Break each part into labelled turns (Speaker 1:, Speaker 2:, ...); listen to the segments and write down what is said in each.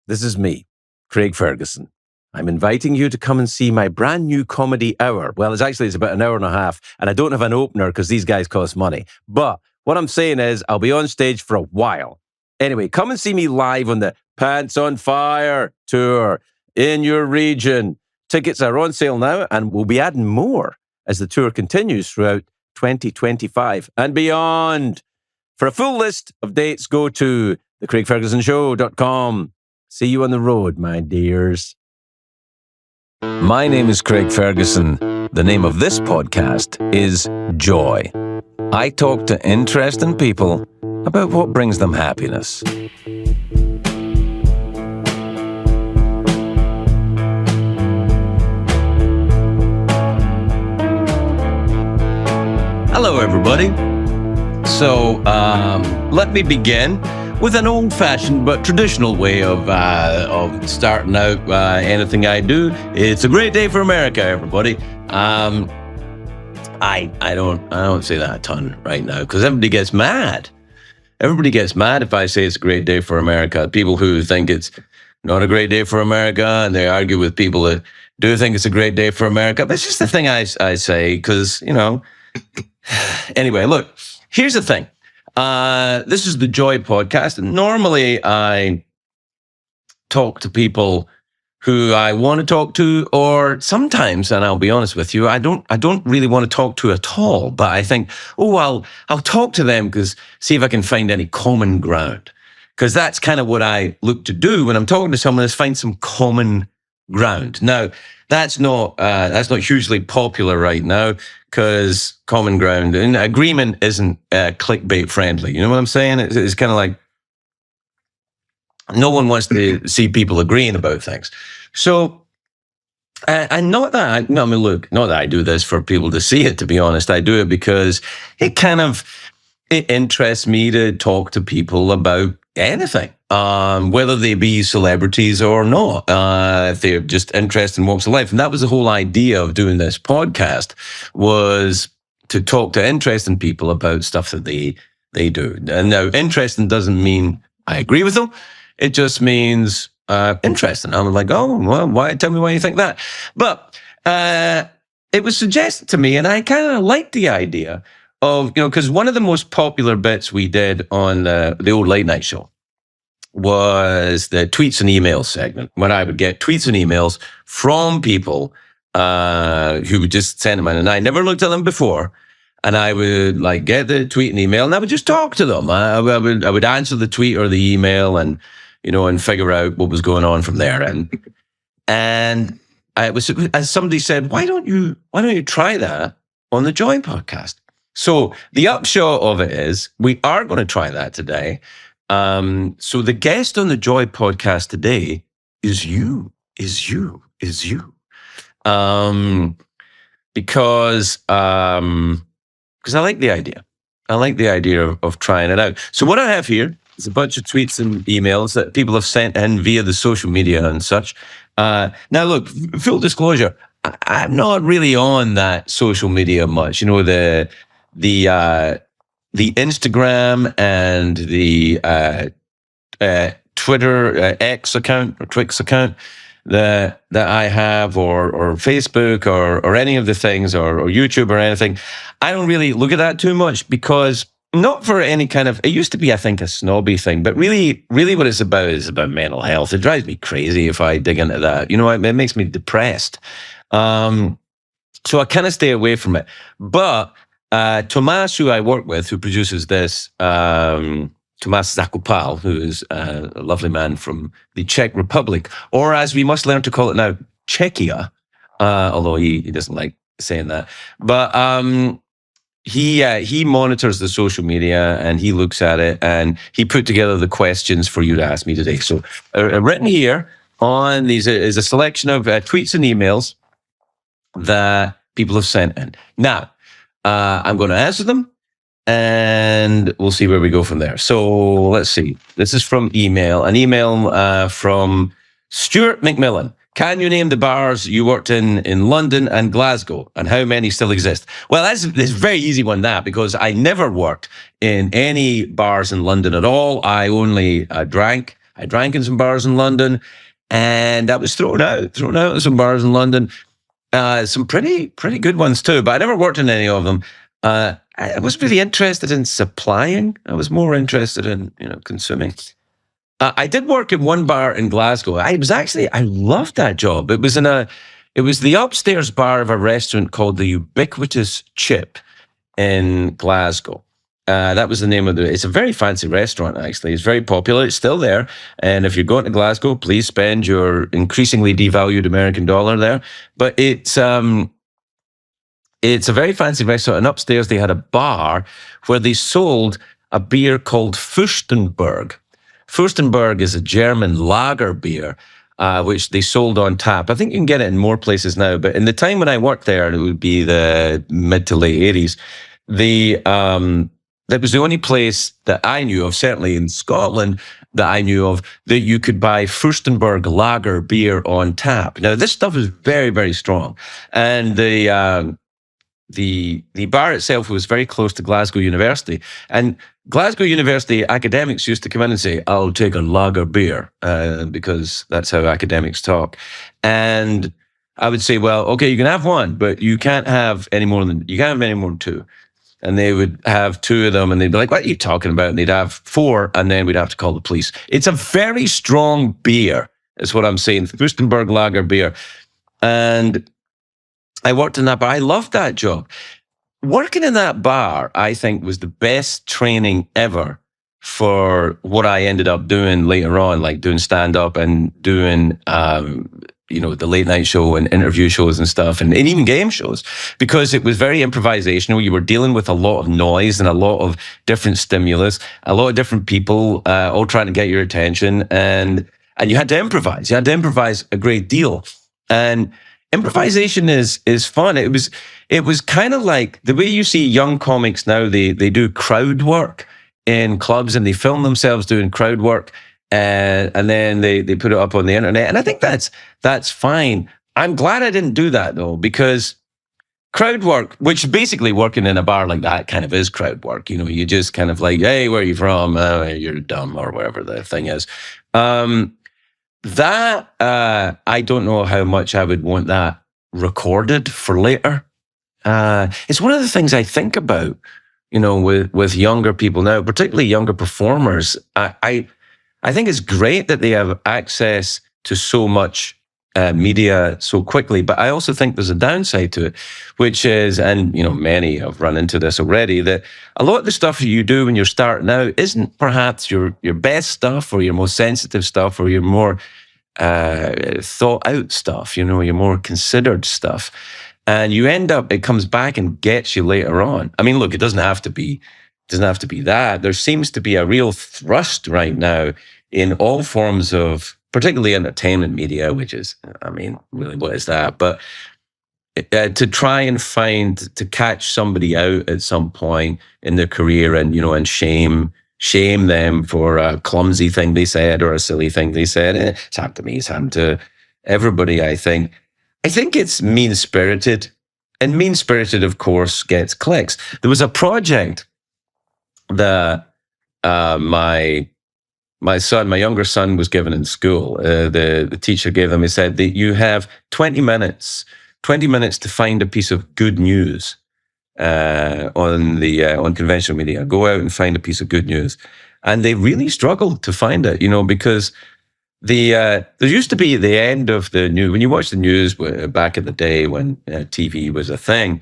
Speaker 1: This is me, Craig Ferguson. I'm inviting you to come and see my brand new comedy hour. Well, it's about an hour and a half, and I don't have an opener because these guys cost money. But what I'm saying is I'll be on stage for a while. Anyway, come and see me live on the Pants on Fire tour in your region. Tickets are on sale now, and we'll be adding more as the tour continues throughout 2025 and beyond. For a full list of dates, go to thecraigfergusonshow.com. See you on the road, my dears. My name is Craig Ferguson. The name of this podcast is Joy. I talk to interesting people about what brings them happiness. Hello, everybody. So, let me begin with an old-fashioned but traditional way of starting out anything I do. It's a great day for America, everybody. I don't say that a ton right now because everybody gets mad. Everybody gets mad if I say it's a great day for America. People who think it's not a great day for America, and they argue with people that do think it's a great day for America. But it's just the thing I say because, Anyway, look, here's the thing. This is the Joy podcast. And normally I talk to people who I want to talk to, or sometimes, and I'll be honest with you, I don't really want to talk to at all. But I think, I'll talk to them because see if I can find any common ground. Because that's kind of what I look to do when I'm talking to someone, is find some common ground. Now, that's not hugely popular right now because common ground and agreement isn't clickbait friendly. You know what I'm saying? It's kind of like no one wants to see people agreeing about things. So, and not that I do this for people to see it. To be honest, I do it because it interests me to talk to people about anything, whether they be celebrities or not, if they're just interested in walks of life. And that was the whole idea of doing this podcast, was to talk to interesting people about stuff that they do. And now, interesting doesn't mean I agree with them. It just means interesting. I'm like, why? Tell me why you think that. But it was suggested to me, and I kind of liked the idea of, because one of the most popular bits we did on the old late night show was the tweets and emails segment, when I would get tweets and emails from people who would just send them in, and I never looked at them before. And I would get the tweet and email, and I would just talk to them. I would answer the tweet or the email, and and figure out what was going on from there. And I was, as somebody said, why don't you try that on the Joy podcast? So the upshot of it is we are going to try that today. So the guest on the Joy podcast today is you. Because I like the idea. I like the idea of trying it out. So what I have here is a bunch of tweets and emails that people have sent in via the social media and such. Now, look, full disclosure, I'm not really on that social media much. The Instagram and the Twitter X account or Twix account that I have, or Facebook or any of the things, or YouTube or anything. I don't really look at that too much, because not for any kind of, it used to be, I think, a snobby thing, but really what it's about is about mental health. It drives me crazy if I dig into that. It makes me depressed. So I kind of stay away from it. But Tomas, who I work with, who produces this, Tomas Zakopal, who is a lovely man from the Czech Republic, or as we must learn to call it now, Czechia, although he doesn't like saying that. But he monitors the social media, and he looks at it, and he put together the questions for you to ask me today. So written here on these is a selection of tweets and emails that people have sent in. Now, I'm going to answer them, and we'll see where we go from there. So let's see. This is from an email from Stuart McMillan. Can you name the bars you worked in London and Glasgow, and how many still exist? Well, that's a very easy one, because I never worked in any bars in London at all. I only drank I drank in some bars in London, and I was thrown out of some bars in London. Some pretty good ones too, but I never worked in any of them. I wasn't really interested in supplying. I was more interested in consuming. I did work in one bar in Glasgow. I loved that job. It was the upstairs bar of a restaurant called the Ubiquitous Chip in Glasgow. That was the name of it's a very fancy restaurant, actually. It's very popular. It's still there. And if you're going to Glasgow, please spend your increasingly devalued American dollar there. But it's a very fancy restaurant. And upstairs, they had a bar where they sold a beer called Furstenberg. Furstenberg is a German lager beer, which they sold on tap. I think you can get it in more places now, but in the time when I worked there, it would be the mid to late 80s, that was the only place that I knew of, certainly in Scotland, that I knew of, that you could buy Furstenberg lager beer on tap. Now, this stuff is very, very strong. And the bar itself was very close to Glasgow University. And Glasgow University academics used to come in and say, I'll take a lager beer, because that's how academics talk. And I would say, well, okay, you can have one, but you can't have any more than two. And they would have two of them, and they'd be like, what are you talking about? And they'd have four, and then we'd have to call the police. It's a very strong beer, is what I'm saying. Furstenberg lager beer. And I worked in that bar. I loved that job. Working in that bar, I think, was the best training ever for what I ended up doing later on, like doing stand-up and doing, the late night show and interview shows and stuff, and even game shows, because it was very improvisational. You were dealing with a lot of noise and a lot of different stimulus, a lot of different people all trying to get your attention, and you had to improvise. You had to improvise a great deal. And improvisation is fun. It was kind of like the way you see young comics now. They do crowd work in clubs, and they film themselves doing crowd work, and then they put it up on the internet. And I think that's fine. I'm glad I didn't do that though, because crowd work, which basically working in a bar like that kind of is crowd work. You just kind of like, hey, where are you from? You're dumb, or whatever the thing is. That, I don't know how much I would want that recorded for later. It's one of the things I think about, with younger people now, particularly younger performers. I think it's great that they have access to so much media so quickly, but I also think there's a downside to it, which is, and many have run into this already, that a lot of the stuff you do when you're starting out isn't perhaps your best stuff, or your most sensitive stuff, or your more thought out stuff, your more considered stuff. And you end up, it comes back and gets you later on. I mean, look, it doesn't have to be that. There seems to be a real thrust right now in all forms of, particularly entertainment media, which is, I mean, really, what is that? But to try and to catch somebody out at some point in their career, and shame them for a clumsy thing they said or a silly thing they said. It's happened to me. It's happened to everybody, I think. I think it's mean-spirited. And mean-spirited, of course, gets clicks. There was a project that my younger son was given in school. The teacher gave them, he said that you have 20 minutes to find a piece of good news on conventional media. Go out and find a piece of good news. And they really struggled to find it, because there used to be the end of the news. When you watch the news back in the day when TV was a thing,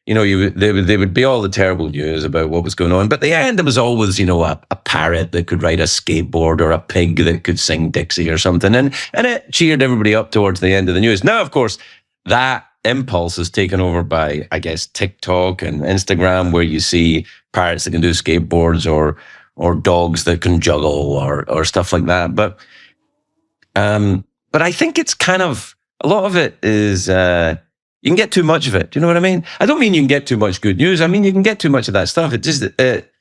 Speaker 1: there would be all the terrible news about what was going on. But at the end, there was always, a parrot that could ride a skateboard, or a pig that could sing Dixie or something. And it cheered everybody up towards the end of the news. Now, of course, that impulse is taken over by, I guess, TikTok and Instagram, where you see parrots that can do skateboards, or dogs that can juggle, or stuff like that. But I think it's kind of, a lot of it is, you can get too much of it. Do you know what I mean? I don't mean you can get too much good news. I mean, you can get too much of that stuff. It just, it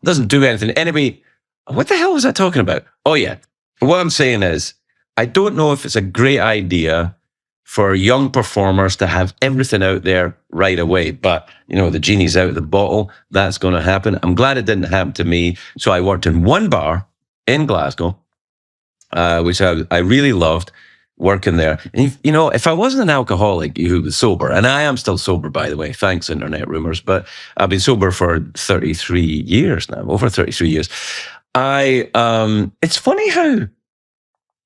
Speaker 1: doesn't do anything. Anyway, what the hell was I talking about? Oh yeah. What I'm saying is, I don't know if it's a great idea for young performers to have everything out there right away. But, the genie's out of the bottle. That's going to happen. I'm glad it didn't happen to me. So I worked in one bar in Glasgow, which I really loved working there. And if I wasn't an alcoholic who was sober, and I am still sober, by the way, thanks internet rumors, but I've been sober for 33 years now, over 33 years. It's funny how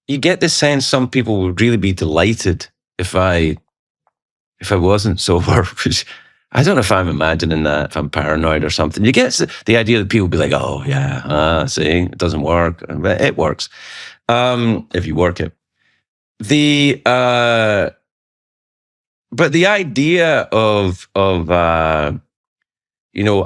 Speaker 1: you get the sense some people would really be delighted if I wasn't sober, which I don't know if I'm imagining that, if I'm paranoid or something. You get the idea that people be like, oh, yeah, see, it doesn't work. But it works if you work it. But the idea of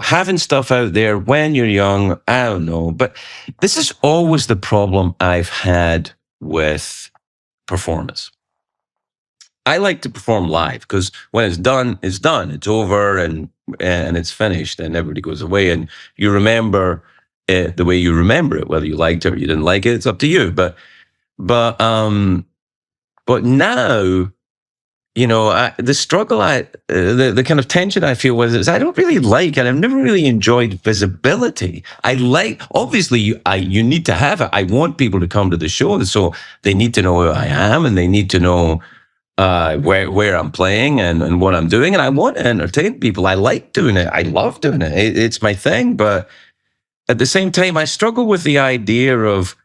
Speaker 1: having stuff out there when you're young, I don't know. But this is always the problem I've had with performance. I like to perform live because when it's done, it's done. It's over and it's finished, and everybody goes away, and you remember it the way you remember it, whether you liked it or you didn't like it. It's up to you. But now, the struggle, the kind of tension I feel with it is I don't really like, and I've never really enjoyed visibility. I like, obviously, you need to have it. I want people to come to the show, so they need to know who I am, and they need to know where I'm playing and what I'm doing, and I want to entertain people. I like doing it. I love doing it. It's my thing. But at the same time, I struggle with the idea of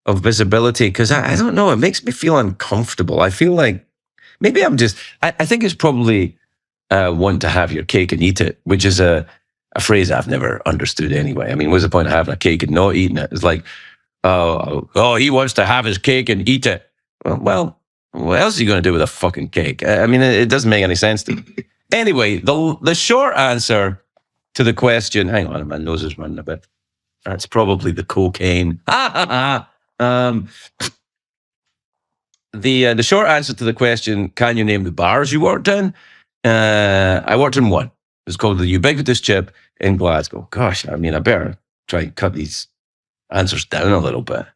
Speaker 1: visibility because I don't know. It makes me feel uncomfortable. I feel like maybe I think it's probably want to have your cake and eat it, which is a phrase I've never understood anyway. I mean, what's the point of having a cake and not eating it? It's like, oh, he wants to have his cake and eat it. Well, what else are you going to do with a fucking cake? I mean, it doesn't make any sense to me. Anyway, the short answer to the question, hang on, my nose is running a bit. That's probably the cocaine. The short answer to the question, can you name the bars you worked in? I worked in one. It was called the Ubiquitous Chip in Glasgow. Gosh, I mean, I better try and cut these answers down a little bit,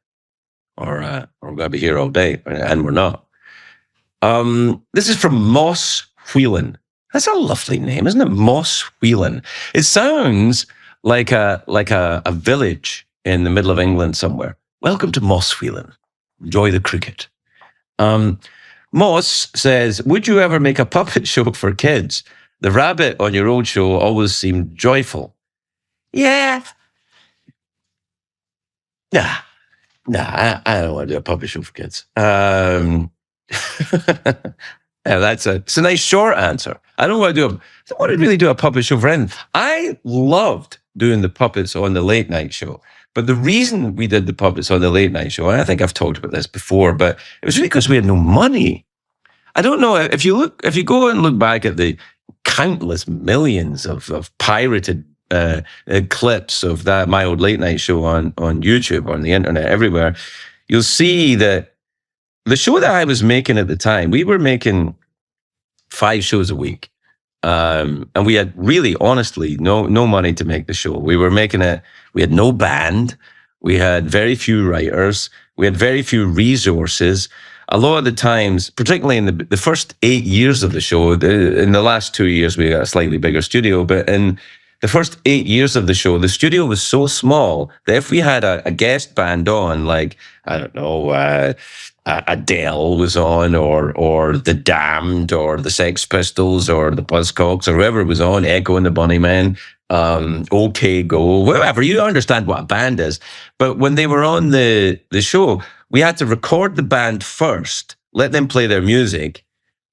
Speaker 1: or we're going to be here all day, and we're not. This is from Moss Whelan. That's a lovely name, isn't it? Moss Whelan. It sounds like a village in the middle of England somewhere. Welcome to Moss Whelan. Enjoy the cricket. Moss says, would you ever make a puppet show for kids? The rabbit on your old show always seemed joyful. Yeah. Nah, I don't want to do a puppet show for kids. Yeah, it's a nice short answer. I don't want to really do a puppet show for anything. I loved doing the puppets on the late night show. But the reason we did the puppets on the late night show, and I think I've talked about this before, but it was really because we had no money. I don't know if you go and look back at the countless millions of pirated clips of my old late night show on YouTube, on the internet, everywhere, you'll see that the show that I was making at the time, we were making 5 shows a week. And we had really, honestly, no money to make the show. We were making it, we had no band. We had very few writers. We had very few resources. A lot of the times, particularly in the first 8 years of the show, in the last 2 years, we got a slightly bigger studio, but in the first 8 years of the show, the studio was so small that if we had a guest band on, like, I don't know, Adele was on, or The Damned, or the Sex Pistols, or the Buzzcocks, or whoever was on, Echo and the Bunnymen, OK Go, whatever. You understand what a band is. But when they were on the show, we had to record the band first, let them play their music,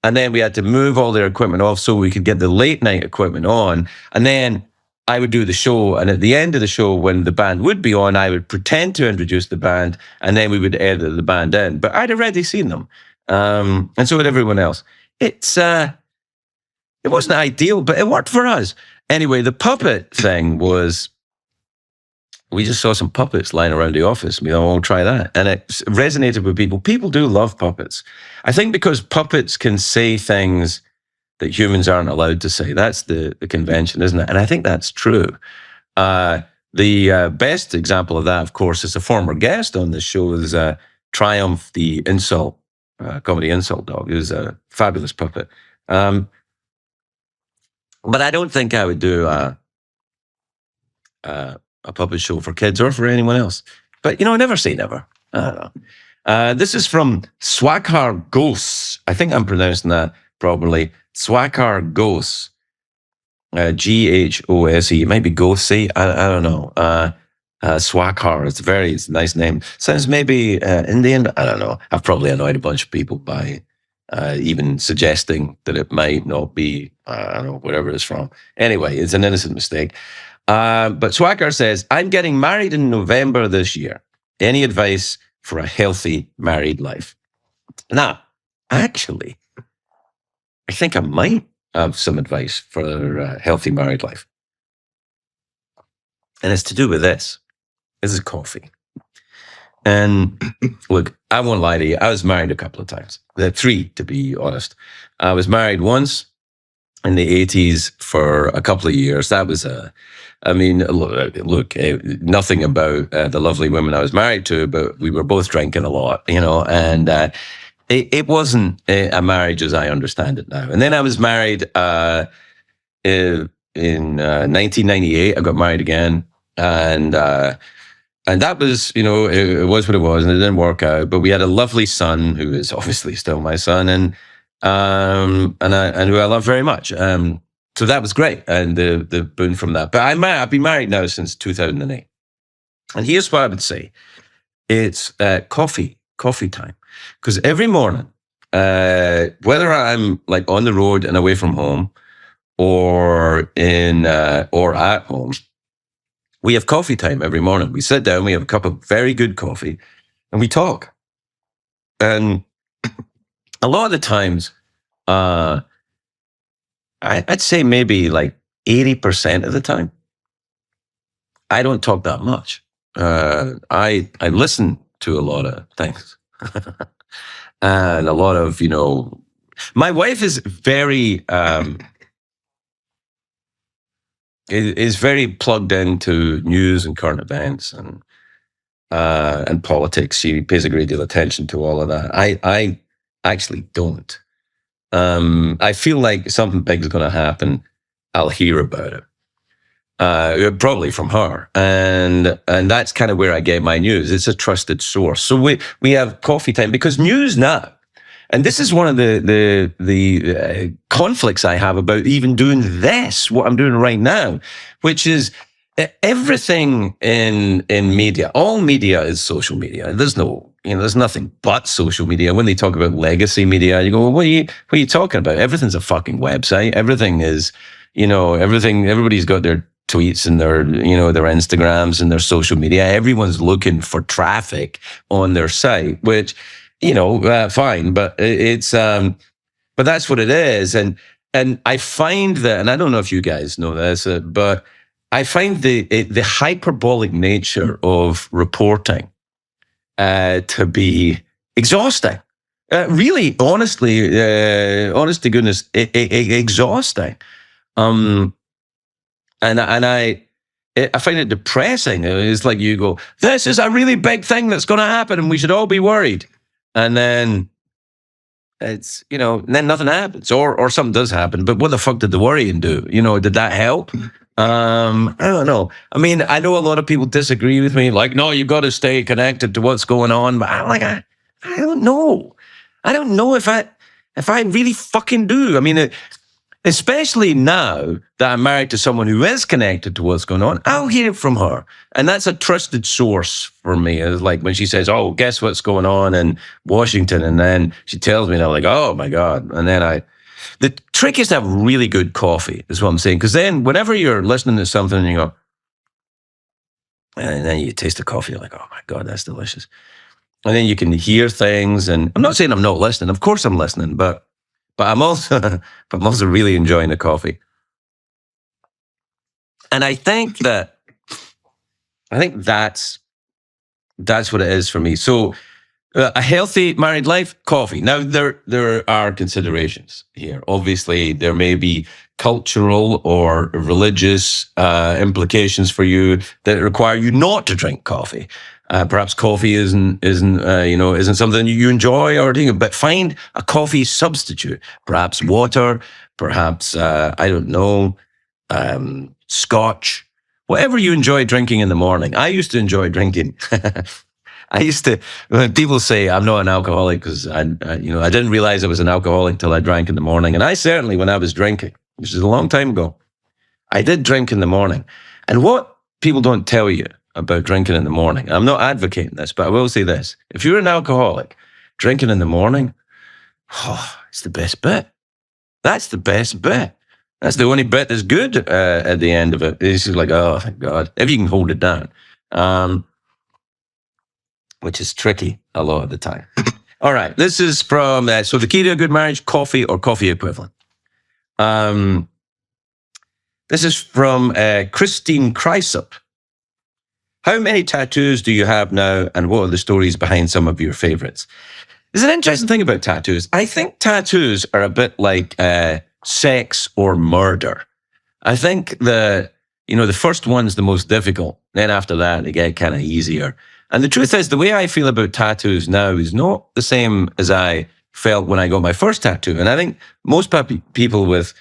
Speaker 1: and then we had to move all their equipment off so we could get the late night equipment on, and then I would do the show, and at the end of the show, when the band would be on, I would pretend to introduce the band, and then we would edit the band in. But I'd already seen them, and so had everyone else. It wasn't ideal, but it worked for us. Anyway, the puppet thing was, we just saw some puppets lying around the office. We thought, we'll try that. And it resonated with people. People do love puppets. I think because puppets can say things that humans aren't allowed to say. That's the convention, isn't it? And I think that's true. The best example of that, of course, is a former guest on this show, is Triumph, the insult, comedy insult dog. He was a fabulous puppet. But I don't think I would do a puppet show for kids or for anyone else. But, never say never. I don't know. This is from Swakar Ghosts. I think I'm pronouncing that properly. Swakar Ghosts. Ghose. It might be Ghosty. I don't know. Swakar. It's a nice name. Sounds maybe Indian. I don't know. I've probably annoyed a bunch of people by even suggesting that it might not be, I don't know, wherever it's from. Anyway, it's an innocent mistake. But Swakar says, I'm getting married in November this year. Any advice for a healthy married life? Now, actually, I think I might have some advice for a healthy married life. And it's to do with this. This is coffee. And look, I won't lie to you. I was married a couple of times. 3, to be honest. I was married once in the 80s for a couple of years. That was look, nothing about the lovely women I was married to, but we were both drinking a lot, and it wasn't a marriage as I understand it now. And then I was married in 1998. I got married again, and that was, it was what it was, and it didn't work out. But we had a lovely son who is obviously still my son, and who I love very much. So that was great, and the boon from that. But I've been married now since 2008, and here's what I would say: it's coffee time, because every morning, whether I'm like on the road and away from home, or at home, we have coffee time every morning. We sit down, we have a cup of very good coffee, and we talk. And a lot of the times, I'd say maybe like 80% of the time, I don't talk that much. I listen to a lot of things. And a lot of, my wife is very... is very plugged into news and current events and politics. She pays a great deal of attention to all of that. I actually don't. I feel like something big is going to happen. I'll hear about it, probably from her, and that's kind of where I get my news. It's a trusted source. So we have coffee time, because news now. And this is one of the conflicts I have about even doing this, what I'm doing right now, which is everything in media. All media is social media. There's nothing but social media. When they talk about legacy media, you go, well, what are you talking about? Everything's a fucking website. Everything is, everything. Everybody's got their tweets and their Instagrams and their social media. Everyone's looking for traffic on their site, which, fine, but but that's what it is. And I find that, and I don't know if you guys know this, but I find the hyperbolic nature of reporting to be exhausting. Really, honestly, honest to goodness, exhausting. And I find it depressing. It's like you go, this is a really big thing that's going to happen, and we should all be worried. And then it's, then nothing happens, or something does happen. But what the fuck did the worrying do? Did that help? I don't know. I mean, I know a lot of people disagree with me. Like, no, you got to stay connected to what's going on. But I'm like, I don't know. I don't know if I really fucking do. I mean, especially now that I'm married to someone who is connected to what's going on, I'll hear it from her. And that's a trusted source for me. It's like when she says, oh, guess what's going on in Washington? And then she tells me, and I'm like, oh my God. And then the trick is to have really good coffee, is what I'm saying. Because then whenever you're listening to something and you go, and then you taste the coffee, you're like, oh my God, that's delicious. And then you can hear things. And I'm not saying I'm not listening. Of course I'm listening, but I'm also really enjoying the coffee. And I think that's what it is for me. So a healthy married life, coffee. Now there are considerations here. Obviously, there may be cultural or religious implications for you that require you not to drink coffee. Perhaps coffee isn't something you enjoy or anything, but find a coffee substitute. Perhaps water, perhaps I don't know, scotch, whatever you enjoy drinking in the morning. I used to enjoy drinking I used to, when people say I'm not an alcoholic because I didn't realize I was an alcoholic until I drank in the morning. And I certainly, when I was drinking, which is a long time ago, I did drink in the morning. And what people don't tell you about drinking in the morning, I'm not advocating this, but I will say this. If you're an alcoholic, drinking in the morning, it's the best bit. That's the best bit. That's the only bit that's good at the end of it. It's just like, oh, thank God, if you can hold it down, which is tricky a lot of the time. All right, this is from, so the key to a good marriage, coffee or coffee equivalent. This is from Christine Krysup. How many tattoos do you have now, and what are the stories behind some of your favorites? There's an interesting thing about tattoos. I think tattoos are a bit like sex or murder. I think the first one's the most difficult. Then after that, they get kind of easier. And the truth is, the way I feel about tattoos now is not the same as I felt when I got my first tattoo. And I think most people with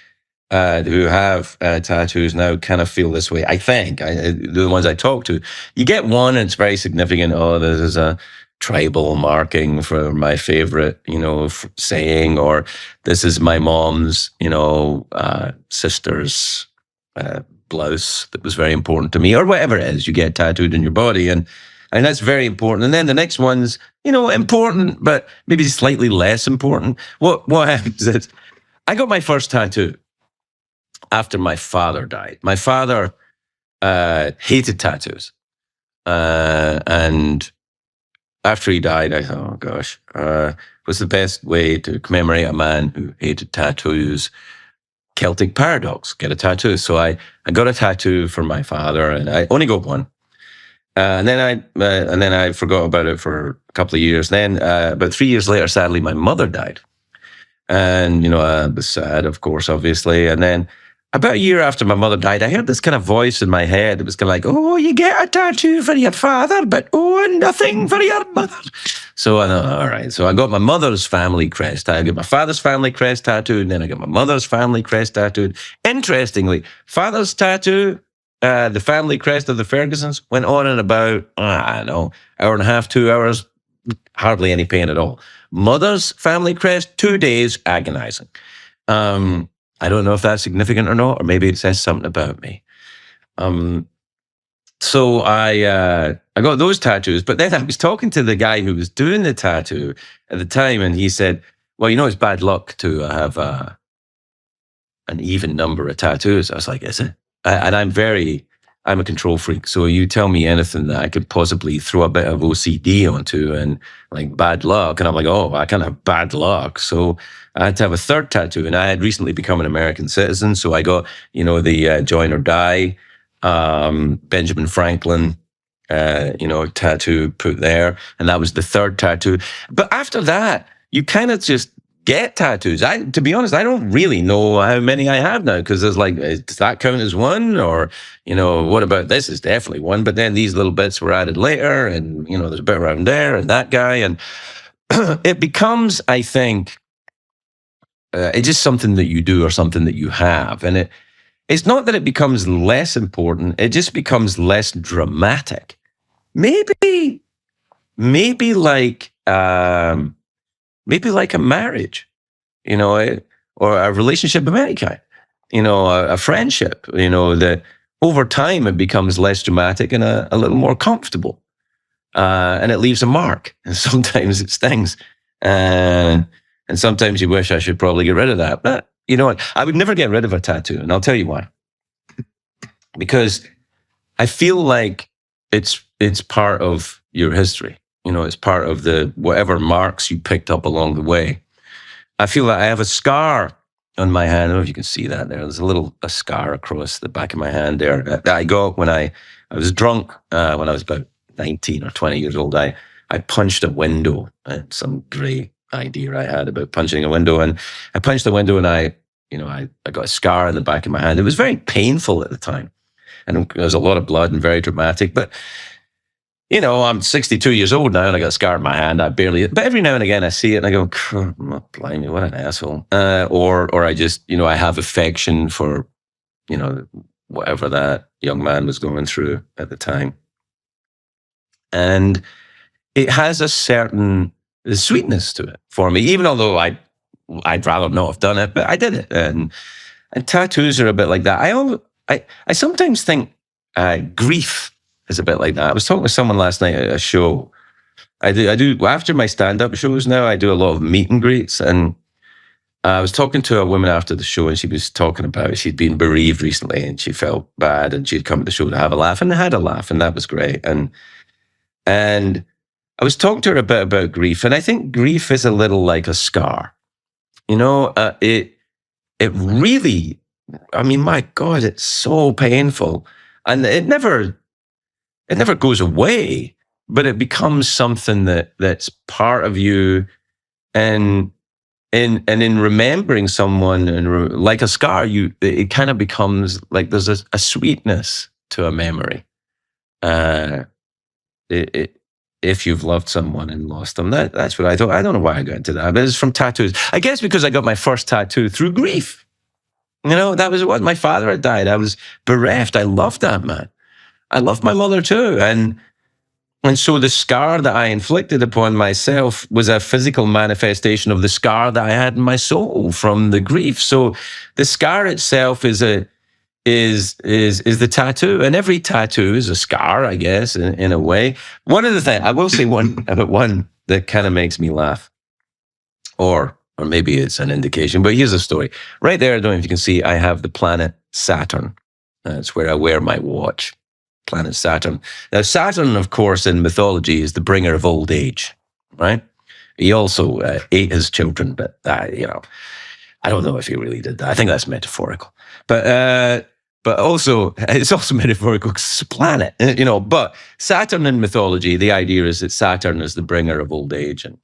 Speaker 1: who have tattoos now kind of feel this way. I think the ones I talk to, you get one and it's very significant. Oh, this is a tribal marking for my favorite, saying, or this is my mom's, sister's blouse that was very important to me, or whatever it is you get tattooed in your body. And that's very important. And then the next one's, important, but maybe slightly less important. What happens is I got my first tattoo after my father died. My father hated tattoos. And after he died, I thought, oh gosh, what's the best way to commemorate a man who hated tattoos? Celtic paradox, get a tattoo. So I got a tattoo for my father, and I only got one. And then I forgot about it for a couple of years. Then about 3 years later, sadly, my mother died. And, I was sad, of course, obviously. And then about a year after my mother died, I heard this kind of voice in my head. It was kind of like, oh, you get a tattoo for your father, but nothing for your mother. So I thought, all right. So I got my mother's family crest. I got my father's family crest tattooed, and then I got my mother's family crest tattooed. Interestingly, father's tattoo, the family crest of the Fergusons, went on in about, I don't know, hour and a half, 2 hours, hardly any pain at all. Mother's family crest, 2 days, agonizing. I don't know if that's significant or not, or maybe it says something about me. So I got those tattoos, but then I was talking to the guy who was doing the tattoo at the time, and he said, well, it's bad luck to have an even number of tattoos. I was like, is it? And I'm a control freak. So you tell me anything that I could possibly throw a bit of OCD onto and like bad luck. And I'm like, oh, I can't have bad luck. So I had to have a third tattoo, and I had recently become an American citizen. So I got, the join or die, Benjamin Franklin, tattoo put there. And that was the third tattoo. But after that, you kind of just get tattoos. To be honest, I don't really know how many I have now, because there's like, does that count as one? Or, what about this is definitely one, but then these little bits were added later, and, there's a bit around there and that guy. And it becomes, I think, it's just something that you do or something that you have. And it's not that it becomes less important. It just becomes less dramatic. Maybe like a marriage, or a relationship of any kind, a friendship, that over time it becomes less dramatic and a little more comfortable. And it leaves a mark, and sometimes it stings. And sometimes you wish I should probably get rid of that. But you know what? I would never get rid of a tattoo, and I'll tell you why. Because I feel like it's part of your history. It's part of the whatever marks you picked up along the way. I feel like I have a scar on my hand. I don't know if you can see that there. There's a scar across the back of my hand there that I got when I was drunk when I was about 19 or 20 years old. I punched a window. Some great idea I had about punching a window, and I punched the window, and I got a scar in the back of my hand. It was very painful at the time, and there was a lot of blood and very dramatic. But I'm 62 years old now, and I got a scar in my hand. But every now and again I see it and I go, blimey, what an asshole. Or I just, I have affection for, whatever that young man was going through at the time. And it has a certain sweetness to it for me, even although I'd rather not have done it, but I did it. And tattoos are a bit like that. I sometimes think grief is a bit like that. I was talking with someone last night at a show. I do after my stand-up shows now, I do a lot of meet and greets. And I was talking to a woman after the show, and she was talking about she'd been bereaved recently and she felt bad, and she'd come to the show to have a laugh, and I had a laugh, and that was great. And I was talking to her a bit about grief, and I think grief is a little like a scar. It really, I mean, my God, it's so painful, and it never goes away, but it becomes something that's part of you, and in remembering someone, and like a scar, it kind of becomes like there's a sweetness to a memory. Uh, it, if you've loved someone and lost them, that's what I thought. I don't know why I got into that, but it's from tattoos. I guess because I got my first tattoo through grief. That was what my father had died. I was bereft. I loved that man. I loved my mother too, and so the scar that I inflicted upon myself was a physical manifestation of the scar that I had in my soul from the grief. So the scar itself is the tattoo, and every tattoo is a scar, I guess, in a way. One of the things I will say one that kind of makes me laugh, or maybe it's an indication, but here's a story. Right there, I don't know if you can see, I have the planet Saturn. That's where I wear my watch. Planet Saturn. Now, Saturn, of course, in mythology is the bringer of old age, right? He also ate his children, but I don't know if he really did that. I think that's metaphorical, but also it's also metaphorical because it's a planet, But Saturn in mythology, the idea is that Saturn is the bringer of old age, and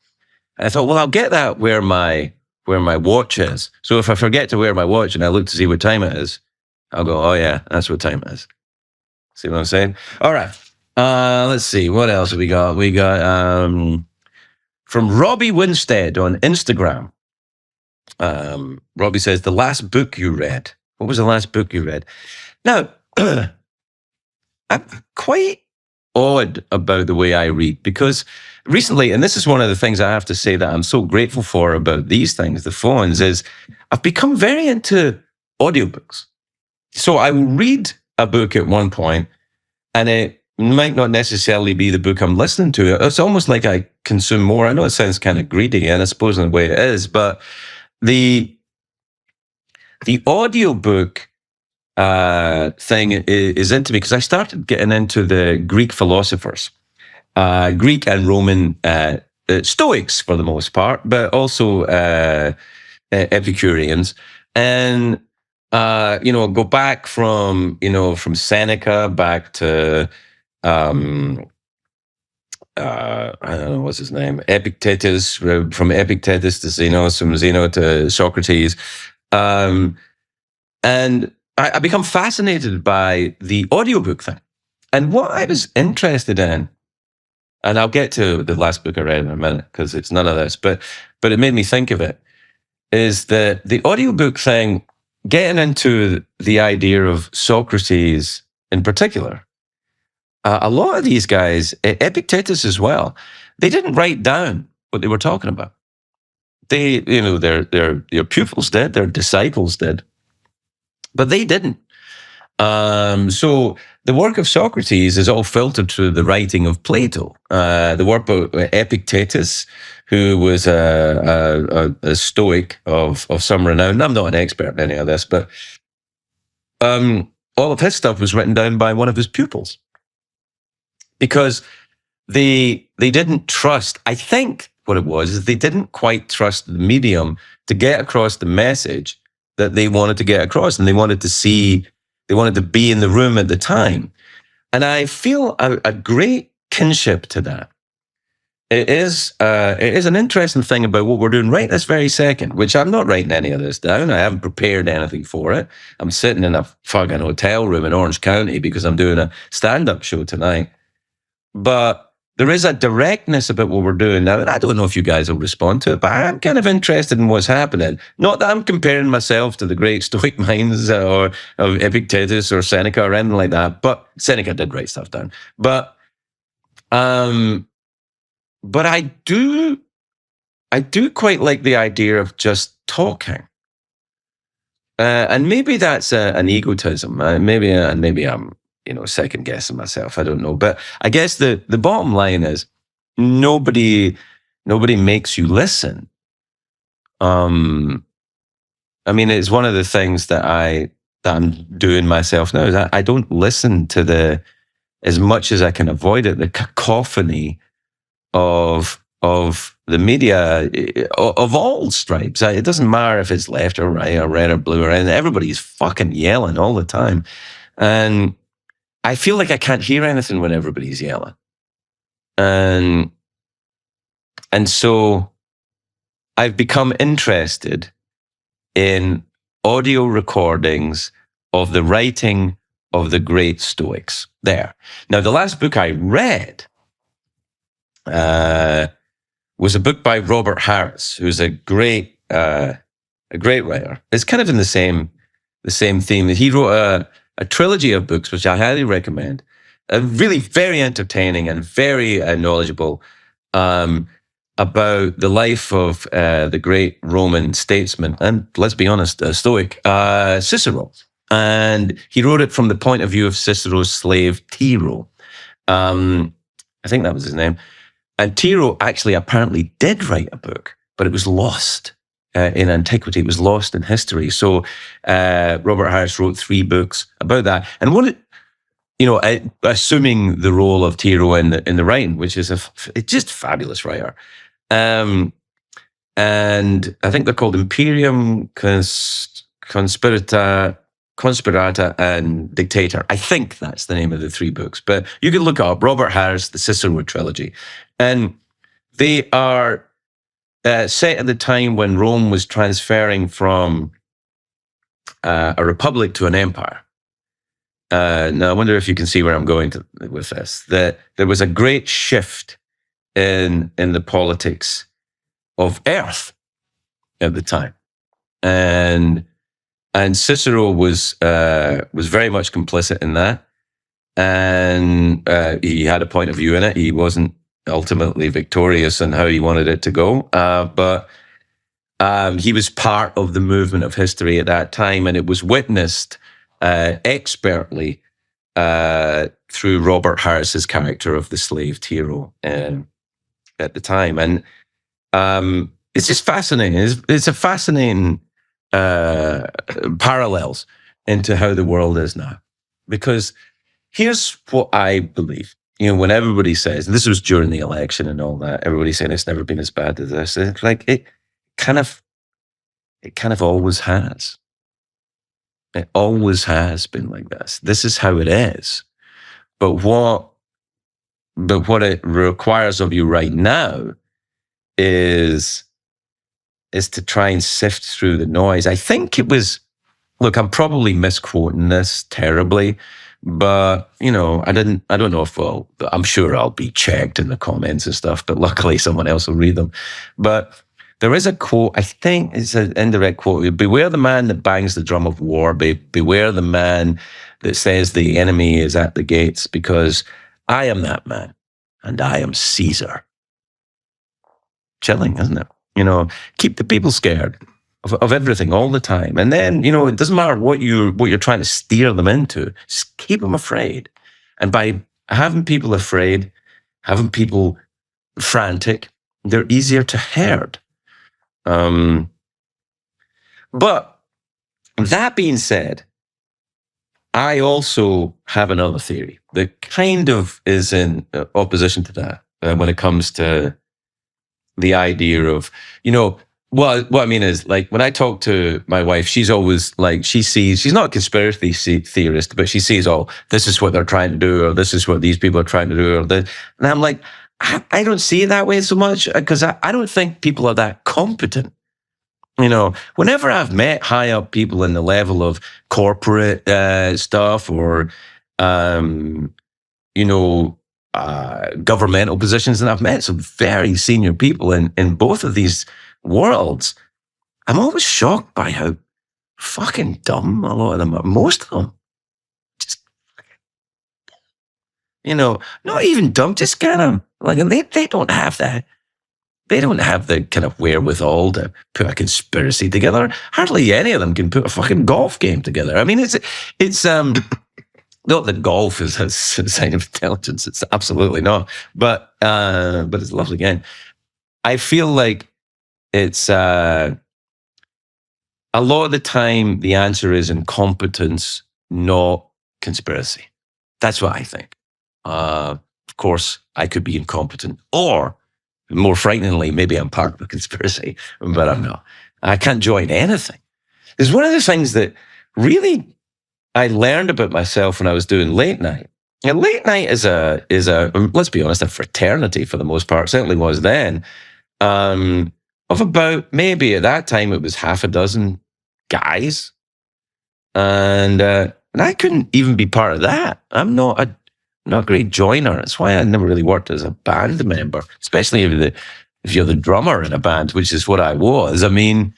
Speaker 1: I thought, well, I'll get that where my watch is. So if I forget to wear my watch and I look to see what time it is, I'll go, oh yeah, that's what time it is. See what I'm saying? All right. Let's see. What else have we got? We got from Robbie Winstead on Instagram. Robbie says, the last book you read. What was the last book you read? Now, I'm quite odd about the way I read, because recently, and this is one of the things I have to say that I'm so grateful for about these things, the phones, is I've become very into audiobooks. So I will read a book at one point, and it might not necessarily be the book I'm listening to. It's almost like I consume more. I know it sounds kind of greedy, and I suppose in a way it is, but the audiobook thing is into me because I started getting into the Greek philosophers, Greek and Roman Stoics for the most part, but also Epicureans, and go back from Seneca back to I don't know what's his name, Epictetus, from Epictetus to Zeno, from Zeno to Socrates, and I become fascinated by the audiobook thing. And what I was interested in, and I'll get to the last book I read in a minute because it's none of this, but it made me think of it, is that the audiobook thing, getting into the idea of Socrates in particular, a lot of these guys, Epictetus as well, they didn't write down what they were talking about. They, their pupils did, their disciples did, but they didn't. So the work of Socrates is all filtered through the writing of Plato. The work of Epictetus, who was a Stoic of some renown. I'm not an expert in any of this, but all of his stuff was written down by one of his pupils, because they didn't trust. I think what it was is they didn't quite trust the medium to get across the message that they wanted to get across, and they wanted to be in the room at the time. And I feel a great kinship to that. It is an interesting thing about what we're doing right this very second, which I'm not writing any of this down. I haven't prepared anything for it. I'm sitting in a fucking hotel room in Orange County because I'm doing a stand-up show tonight. But there is a directness about what we're doing now, and I don't know if you guys will respond to it, but I'm kind of interested in what's happening. Not that I'm comparing myself to the great Stoic minds or of Epictetus or Seneca or anything like that, but Seneca did write stuff down. But but I do quite like the idea of just talking. And maybe that's an egotism. Maybe I'm, second guessing myself. I don't know. But I guess the bottom line is nobody nobody makes you listen. Um, I mean, it's one of the things that I'm doing myself now is I don't listen to the as much as I can avoid it, the cacophony of the media of all stripes. It doesn't matter if it's left or right or red or blue or anything. Everybody's fucking yelling all the time, and I feel like I can't hear anything when everybody's yelling, and so I've become interested in audio recordings of the writing of the great Stoics. There. Now, the last book I read was a book by Robert Harris, who's a great writer. It's kind of in the same theme. He wrote a trilogy of books, which I highly recommend. Really very entertaining and very knowledgeable about the life of the great Roman statesman and, let's be honest, Stoic, Cicero. And he wrote it from the point of view of Cicero's slave, Tiro. I think that was his name. And Tiro actually apparently did write a book, but it was lost in antiquity. It was lost in history. So Robert Harris wrote 3 books about that. And assuming the role of Tiro in the writing, which is it's just fabulous writer. And I think they're called Imperium, Conspirata, and Dictator. I think that's the name of the 3 books. But you can look up Robert Harris, the Cicero trilogy. And they are set at the time when Rome was transferring from a republic to an empire. Now, I wonder if you can see where I'm going with this. That there was a great shift in the politics of Earth at the time, and Cicero was very much complicit in that, and he had a point of view in it. He wasn't ultimately victorious in how he wanted it to go, but he was part of the movement of history at that time, and it was witnessed expertly through Robert Harris's character of the slave Tiro at the time, and it's just fascinating. It's a fascinating parallels into how the world is now, because here's what I believe. When everybody says, and this was during the election and all that, everybody's saying it's never been as bad as this. It's like it kind of always has. It always has been like this. This is how it is. But what it requires of you right now is to try and sift through the noise. I think it was, look, I'm probably misquoting this terribly, but I don't know if I'm sure I'll be checked in the comments and stuff, but luckily someone else will read them. But there is a quote, I think it's an indirect quote: beware the man that bangs the drum of war, beware the man that says the enemy is at the gates, because I am that man and I am Caesar. Chilling, isn't it? Keep the people scared of everything all the time. And then, it doesn't matter what you're trying to steer them into, just keep them afraid. And by having people afraid, having people frantic, they're easier to herd. But that being said, I also have another theory that kind of is in opposition to that when it comes to the idea of, what I mean is, like, when I talk to my wife, she's always like, she's not a conspiracy theorist, but she sees, this is what they're trying to do, or this is what these people are trying to do, and I'm like, I don't see it that way so much, because I don't think people are that competent. Whenever I've met high up people in the level of corporate stuff or, governmental positions, and I've met some very senior people in both of these worlds, I'm always shocked by how fucking dumb a lot of them are. Most of them. Just, not even dumb, just kind of like they don't have that. They don't have the kind of wherewithal to put a conspiracy together. Hardly any of them can put a fucking golf game together. I mean, it's not that golf is a sign of intelligence. It's absolutely not. But it's a lovely game. I feel like it's a lot of the time the answer is incompetence, not conspiracy. That's what I think. Of course, I could be incompetent, or more frighteningly, maybe I'm part of a conspiracy, but I'm not. I can't join anything. It's one of the things that really I learned about myself when I was doing late night. And late night is a let's be honest, a fraternity for the most part. Certainly was then. Of about, maybe at that time it was half a dozen guys, and I couldn't even be part of that. I'm not a great joiner. That's why I never really worked as a band member, especially if you're the drummer in a band, which is what I was. I mean,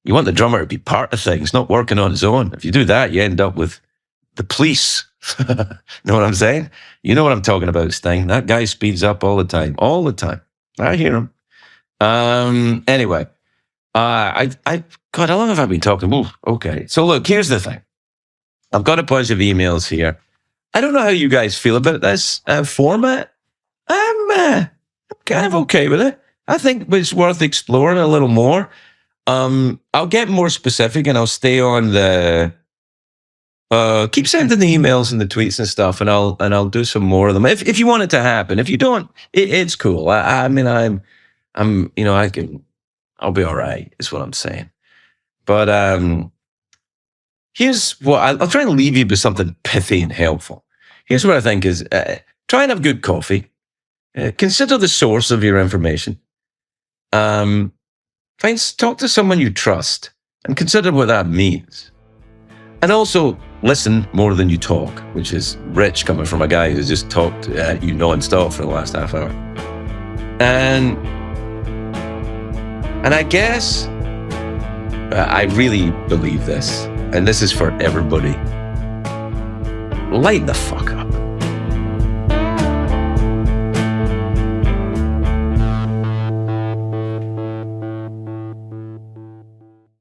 Speaker 1: you want the drummer to be part of things, not working on his own. If you do that, you end up with the police. Know what I'm saying? You know what I'm talking about, Sting. That guy speeds up all the time. All the time. I hear him. Anyway, God, how long have I been talking? Ooh, okay. So look, here's the thing. I've got a bunch of emails here. I don't know how you guys feel about this format. I'm kind of okay with it. I think it's worth exploring a little more. I'll get more specific, and I'll stay on the. Keep sending the emails and the tweets and stuff, and I'll do some more of them if you want it to happen. If you don't, it's cool. I mean, I'll be all right. Is what I'm saying. But here's what I'll try and leave you with something pithy and helpful. Here's what I think is: try and have good coffee. Consider the source of your information. Talk to someone you trust, and consider what that means. And also listen more than you talk, which is rich coming from a guy who's just talked at you non-stop for the last half hour. And I guess I really believe this, and this is for everybody. Light the fuck up.